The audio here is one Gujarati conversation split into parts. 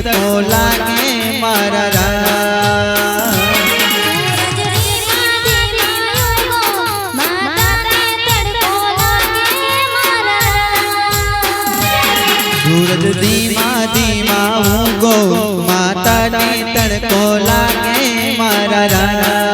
તડકો લાગે મારા રામ સૂરજ ધીમા ધીમા ઊંઘો માતાને તડકો લાગે મારા રામ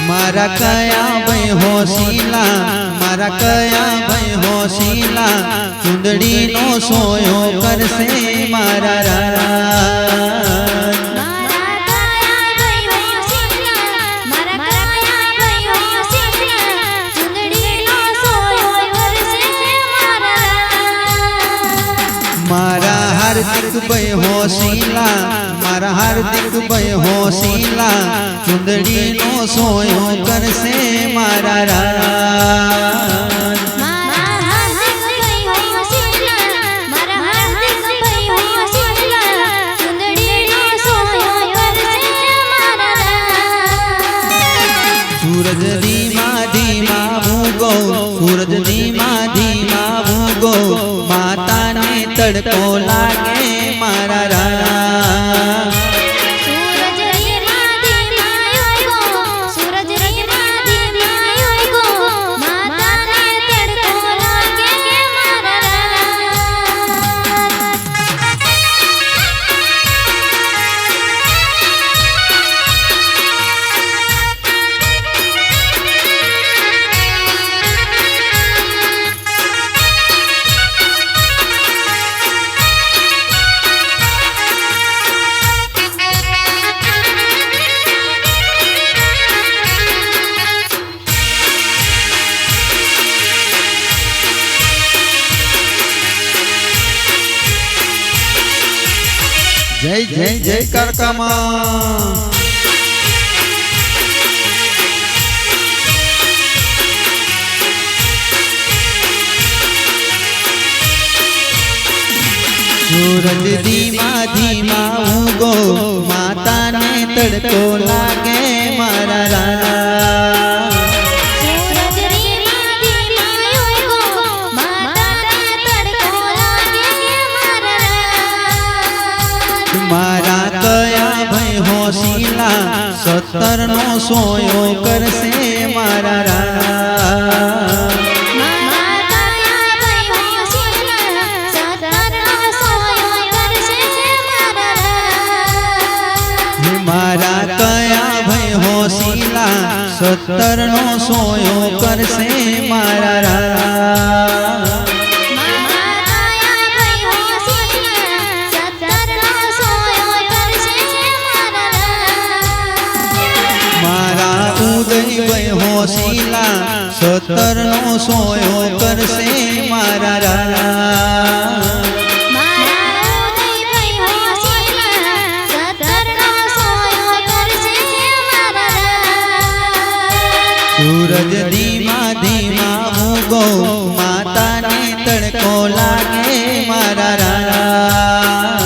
મારા કયા ભાઈ હોશીલા મારા કયા ભાઈ હોશીલા ચુંદડીનો સોયો કરશે મારા રામ મારા હાર્દિક ભાઈ હોશીલા મારા હાર્દિક ભાઈ હોશીલા ચુંદડીનો સોયો કરશે મારા રામ સૂરજ ધીમા ધીમા ભૂગો સૂરજ ધીમા ધીમા ભૂગો માતાને તડકો લાગે મારા રામ જય જય જય કરકમા સૂરજ ધીમા ધીમા ઊંઘો માતાને તડકો લાગે મારા રામ મારા કયા ભાઈ હોશીલા 17 નો સોયો કરશે મારા રામ મારા કયા ભાઈ હોશીલા 17 નો સોયો કરશે મારા રામ ઉદય હોશીલા 17 નો સોયો કરશે મારા રામ સૂરજ ધીમા ધીમા ઊંઘો માતાને તડકો લાગે મારા રામ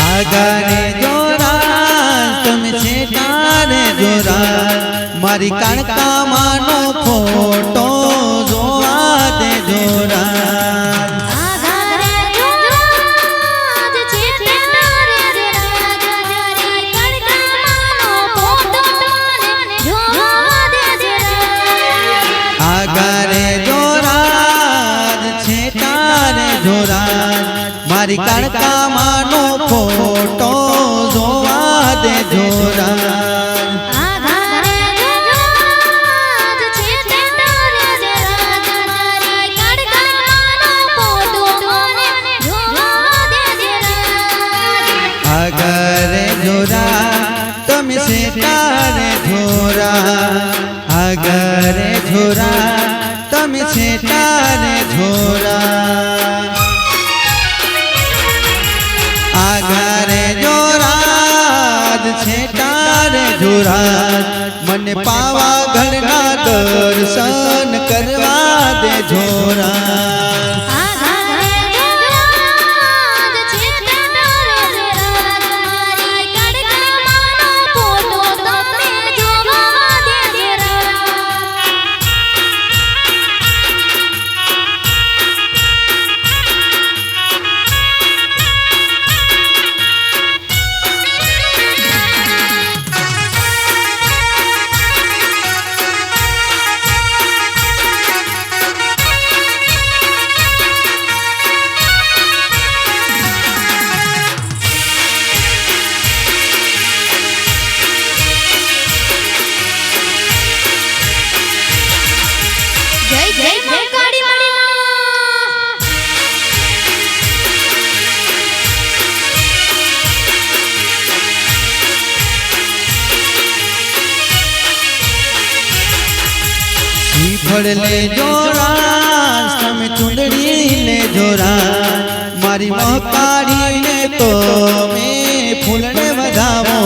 આગને જોરા તમે છેટાને જોરા મારી કાણકામાંનો ફોટો જોવા દે જોરા મારી કાળકામાંનો ફોટો જોવા દે જોરા આગરે જોરા તમે શેતારે જોરા આગરે જોરા તમે શેતારે જોરા આગરે જોરા શેતારે જોરા મને પાવાગઢના દર્શન કરવા દે જોરા ફળ લે જોરા તમે ચૂંદડી લે જોરા મારી મકાડીને તો મેં ફૂલને વધાવો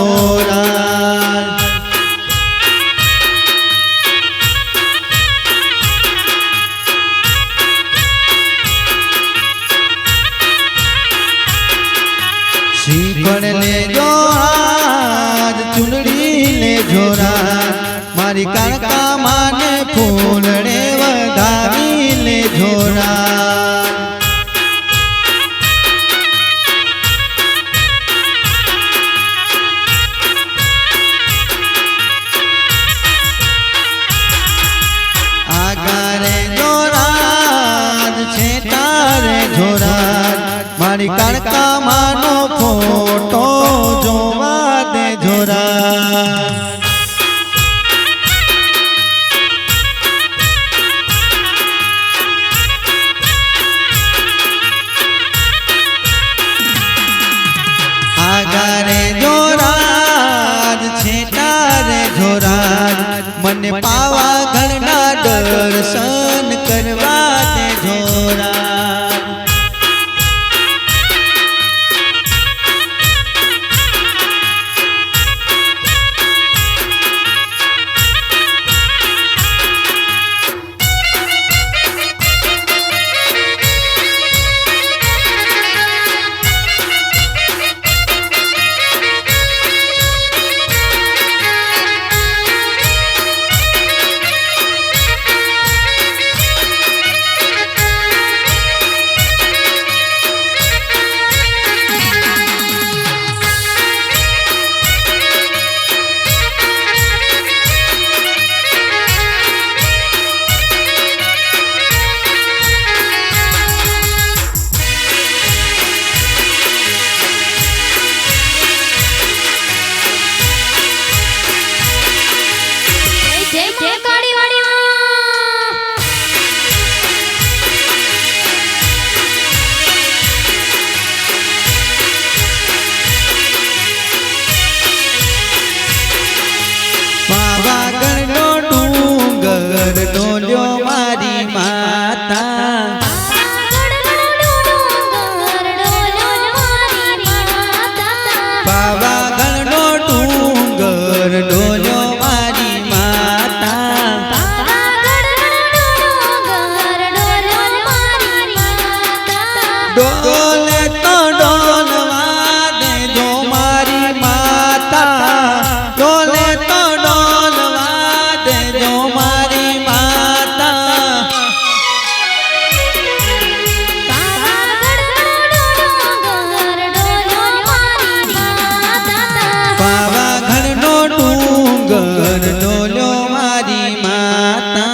શ્રીફળ લે જોરા ચૂંદડી લે જોરા મારી કાળકામાંને ફૂલને વધાવી લે જોરા આગરે જોરા છેટારે જોરા મારી કાળકામાંનો ફોટો જોવા દે જોરા આગરે જોરાજ છેટારે જોરાજ મને પાવાગઢના દર્શન કરવા દે જોરાજ પાવાગઢનો ડુંગર ડોલ્યો મારી માતા પાવાગઢનો ડુંગર ડોલ્યો મારી માતા ડોલે તો ડોલવા દેજો મારી માતા ડોલે તો ડોલવા દેજો મારી માતા પાવાગઢનો ડુંગર ડોલ્યો મારી માતા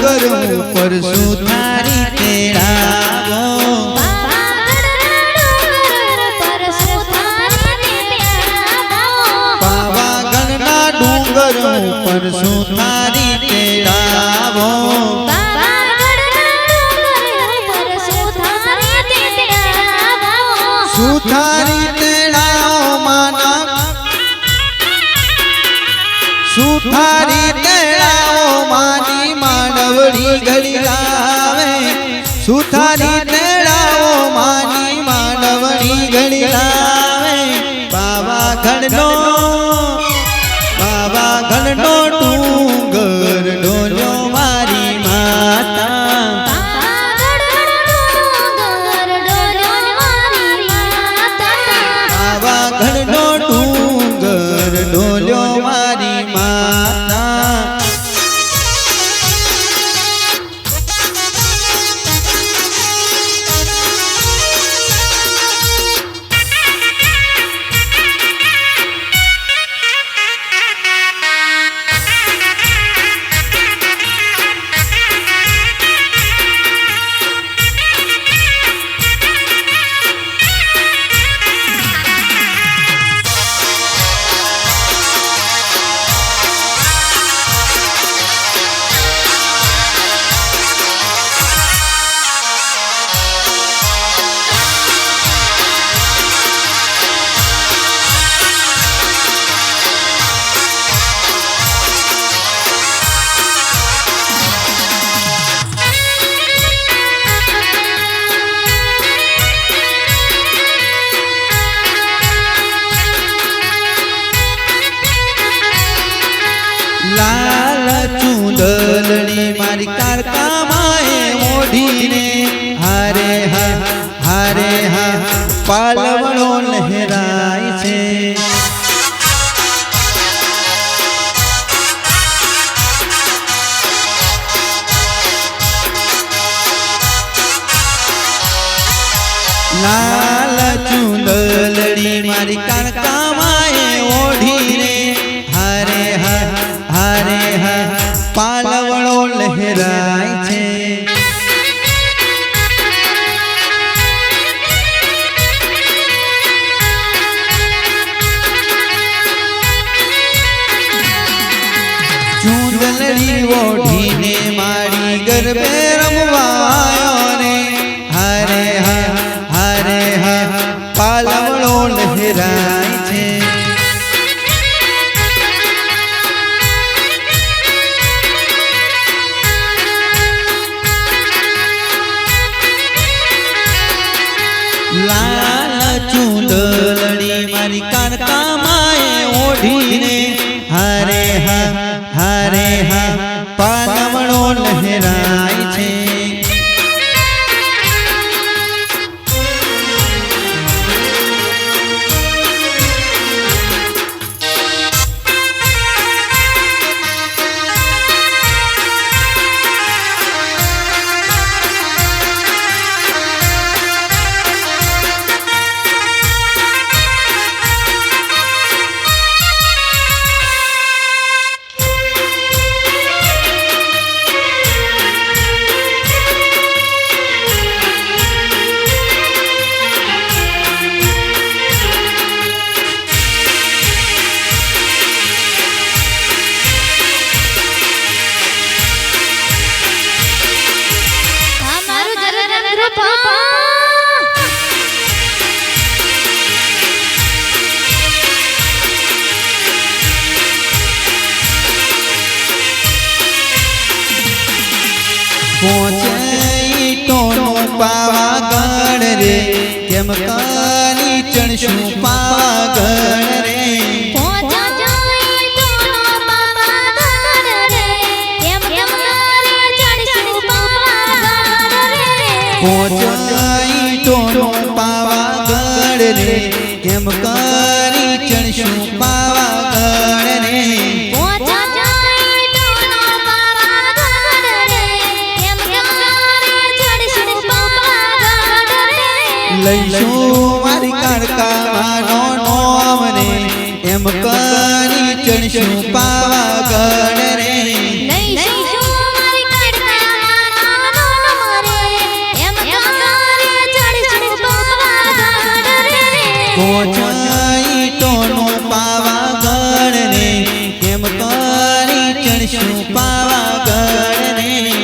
ડુંગર ઉપર સુધારી તેડાવો પાવાગઢના ડુંગર ઉપર સુધારી તેડાવો સુધારી તેડાવો માના સુધારી તેડાવો માની માંડવડી ઘડી લાવે સુધારી તેડાવો માની માંડવડી ઘડી લાવે પાવાગઢનો ડુંગર ડોલ્યો મારી માતા પાવાગઢનો ડુંગર ડોલ્યો મારી માતા લાલ ચૂંદલની મારી કારકામાએ ઓઢીને હારે હા પાલવડો લહેરાય છે લાલ ચૂંદલની મારી કારકામાએ ઓઢીને હારે હા પાલવડો લહેરાય છે ચૂંદલડી ઓઢીને મારી ગરબે રમવા આવ્યો રે હારે હા પાલવડો લહેરાય છે લાલ ચૂંદલડી મારી કારકામાએ ઓઢીને હારે હા પાલવડો લહેરાય છે પહોંચે ઈટોનો પાવાગઢ રે કેમ કાની ચણશું પાવાગઢ રે પહોંચે ઈટોનો પાવાગઢ રે કેમ કાની ચણશું પાવાગઢ રે લઈશું મારી કારકામાનો નોમ રે એમ કરી ચણશું પાવાગઢ રે લઈશું મારી કારકામાનો ચણશું પાવાગઢ ને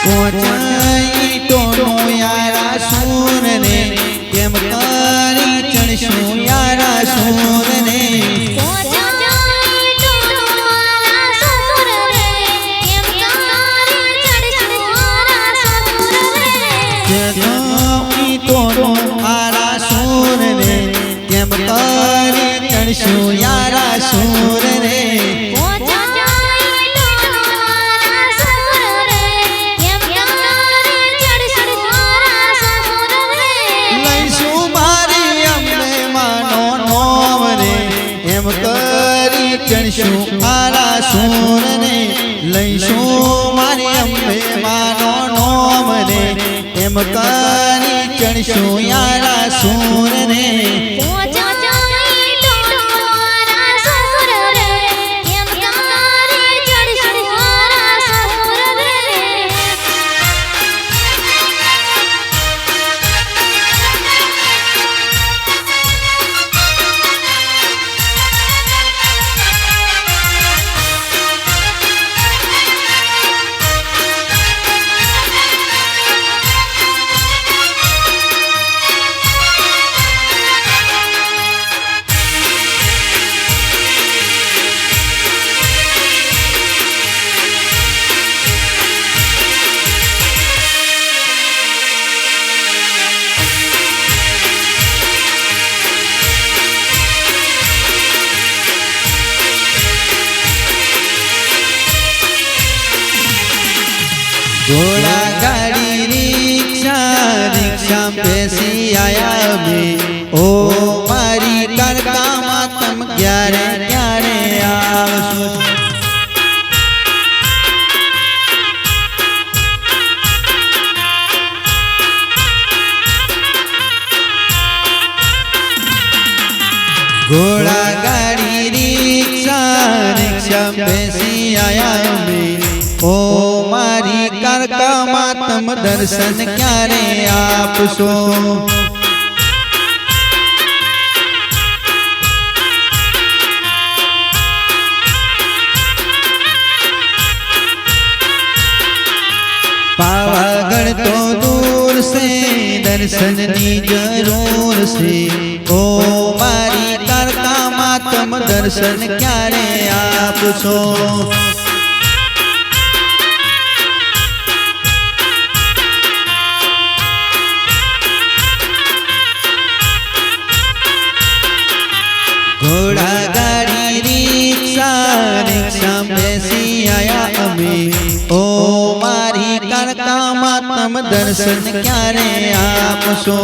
પહોંચાઈ ટોનો યારા સૂર ને કેમ કરી ચણશું યારા સૂર ને ટોનો આરા સૂર ને કેમ કરી ચણશું યારા સૂર ને ચણશું આરા સૂર ને લઈશું મારી અંબે માનો નોમ રે એમ કરી ચણશું યારા સૂર ને घोड़ा गाड़ी रिक्शा बेसी आया में ओ मारी करकामा तम क्यारे क्यारे आवशो घोड़ा गाड़ी रिक्शा बेसी आया में ओ मारी करकामा तम दर्शन क्यारे आपशो पावागढ़ तो दूर से दर्शन नी जरूर से ओ मारी करकामा तम दर्शन क्यारे आपशो घोड़ा गाड़ी रिक्शा बेसी आया अमे ओ मारी करकामा तम दर्शन क्यारे आपशो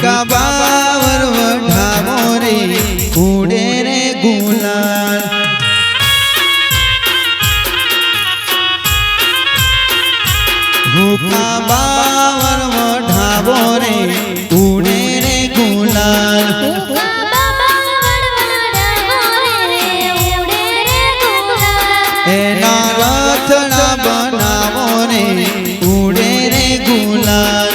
હુકા બાવર વઢાવો રે ઉડે રે ગુલાલ હુકા બાવર વઢાવો રે ઉડે રે ગુલાલ એના રથડા બનાવો રે ઉડે રે ગુલાલ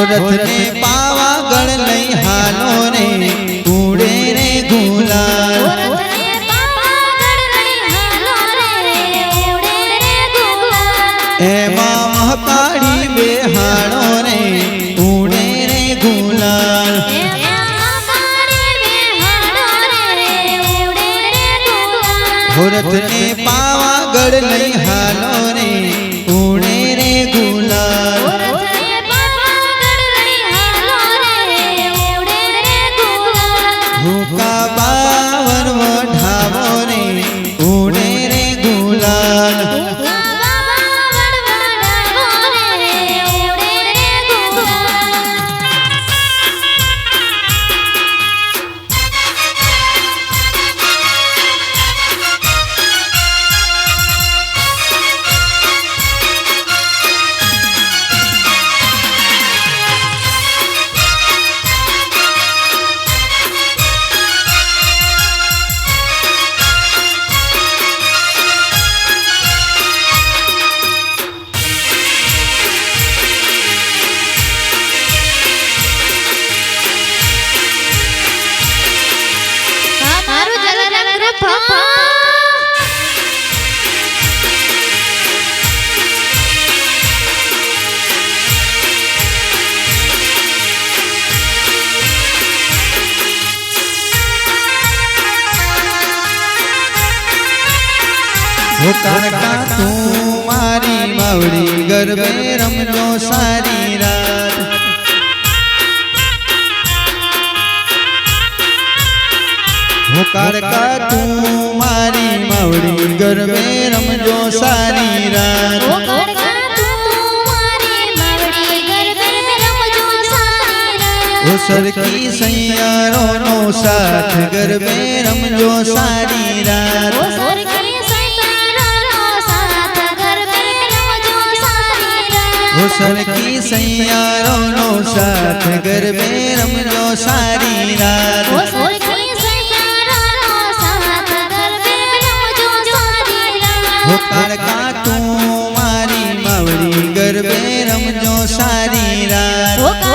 રથને પાવાગઢ લઈ હાલો રે ઉડે રે ગુલાલ એમાં મહકાળી બેહાડો રે ઉડે રે ગુલાલ રથને પાવાગઢ લઈ હાલો રે ઉડે રે ગુલાલ હુકા બાવર વઢાવો રે ઉડે રે ગુલાલ કાકા તું મારી માવડી ગરબે રમજો સારી રાત કાકા તું મારી માવડી ગરબે રમજો સારી રાત સરખી સૈયારો નો સાથ ગરબે રમજો સારી રાત સરખી સૈયારો નો સાથ ગરબે રમજો સારી રાત કાકા તું મારી માવડી ગરબે રમજો સારી રાત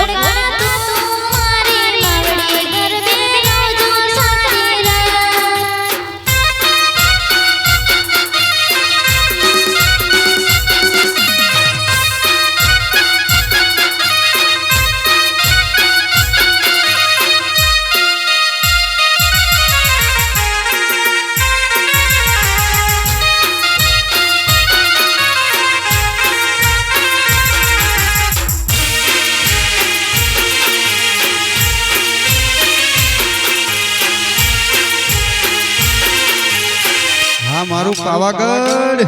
મારું પાવાગઢ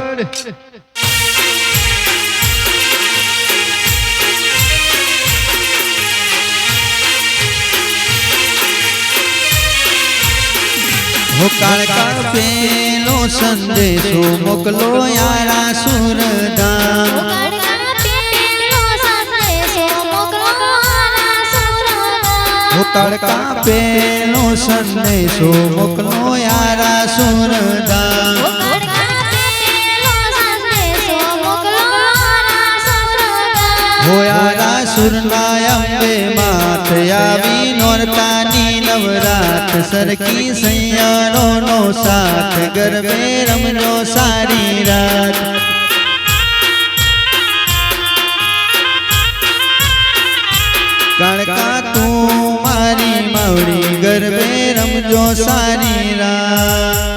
કાળકા પેલો સંદેશો મોકલો યારા સુરધામ કાળકા પેલો સંદેશો મોકલો યારા સુરધામ હોયારા સુરના અંબે માથ આવી નોરતાની નવરાત સરખી સૈયારો નો સાથ ગરબે રમજો સારી રાત કાળકા તું મારી માવડી ગરબે રમજો સારી રાત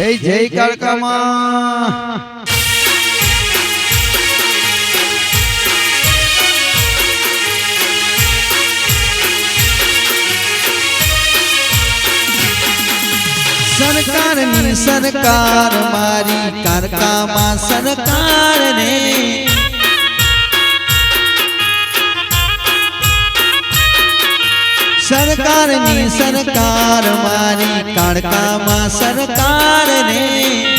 જય જય કાળકામાં સરકારની સરકાર મારી કારકામાં સરકાર રે સરકારની સરકાર મારી કારકામાં સરકાર રે